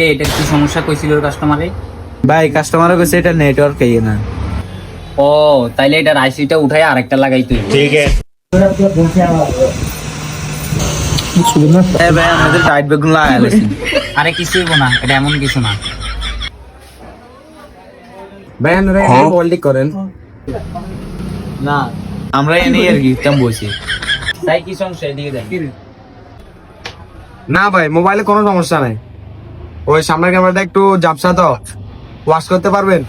এটা কি সমস্যা কইছিল কাস্টমারে? ভাই কাস্টমারও কইছে এটা নেটওয়ার্ক এই না। ও তাইলে এটার আইসিটা উঠাই আরেকটা লাগাই তুই। ठीक है। ভাই আমাদের টাইট বেগুন লাগাইছি। আরে কিছু হইব না, এটা এমন কিছু না। ভাই আপনারা বলটি করেন না আমরা এনে আর কি তেম বসি। তাই কি সমস্যা এদিকে দেখ। না ভাই মোবাইলে কোনো সমস্যা নাই, ওই সামনের ক্যামেরাটা একটু ঝাপসা তো, ওয়াশ করতে পারবেন?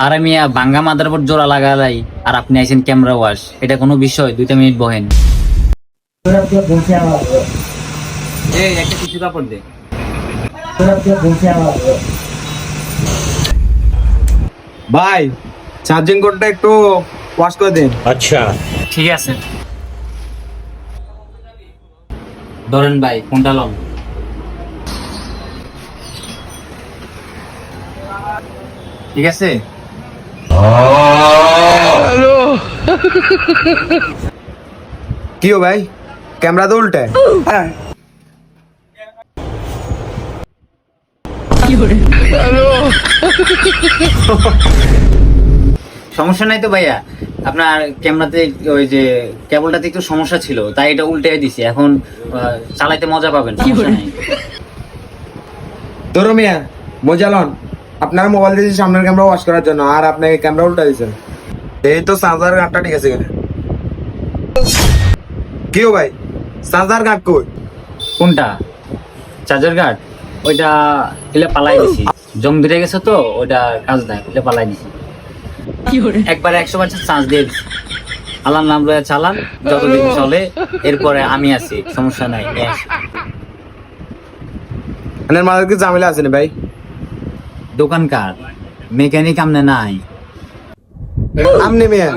আরে মিয়া ভাঙ্গা মাদারবোর্ড জোড়া লাগালাই আর আপনি আইছেন ক্যামেরা ওয়াশ, এটা কোনো বিষয়? 2 মিনিট বহেন। এই একটা কিছু কাপড় দে। ভাই চার্জিং কোডটা একটু ওয়াশ করে দিন। अच्छा। ঠিক আছে ধরেন ভাই, ফোনটা লন। ঠিক আছে কি হো ভাই, ক্যামেরা তো উল্টে। সমস্যা নাই তো ভাইয়া, আপনার ক্যামেরাতে ওই যে কেবলটাতে একটু সমস্যা ছিল, তাই এটা উল্টে দিছি। এখন চালাইতে মজা পাবেন, সমস্যা নাই। তোরো মিয়া মজালন, আপনার মোবাইল দিয়েছি সামনের ক্যামেরা ওয়াশ করার জন্য, আর আপনাকে ক্যামেরা উল্টা দিয়েছেন। এই তো চার্জার গার্ডটা ঠিক আছে কিনা? কি হো ভাই, চার্জার গার্ড কই? কোনটা? Charger guard? ওইটা এলে পালাই দিছি, জং ধরে গেছে তো, ওইটা কাজ নাই, এলে পালাই দিছি। একবারে 100% চার্জ দিয়ে দিছি। আল্লাহর নাম লয়ে চালান, যতদিন চলে, এরপরে আমি আছি, সমস্যা নাই। আপনার মাঝে কি ঝামেলা আছে না ভাই? দোকানকার মেকানিক আমনে নাই। আমনি মিয়া,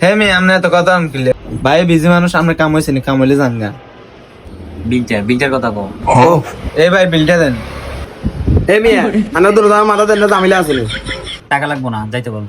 হ্যাঁ মিয়া আমনে এত কথা আনকিলে ভাই, বিজি মানুষ, আমরা কাম হইছে না, কাম হইলে জানগা। বিলটার কথা কও। এই ভাই বিলটা দেন। এই মিয়া আনা তোর মাথা দেন না, ঝামেলা আছে না। টাকা লাগবো না, যাইতে বল।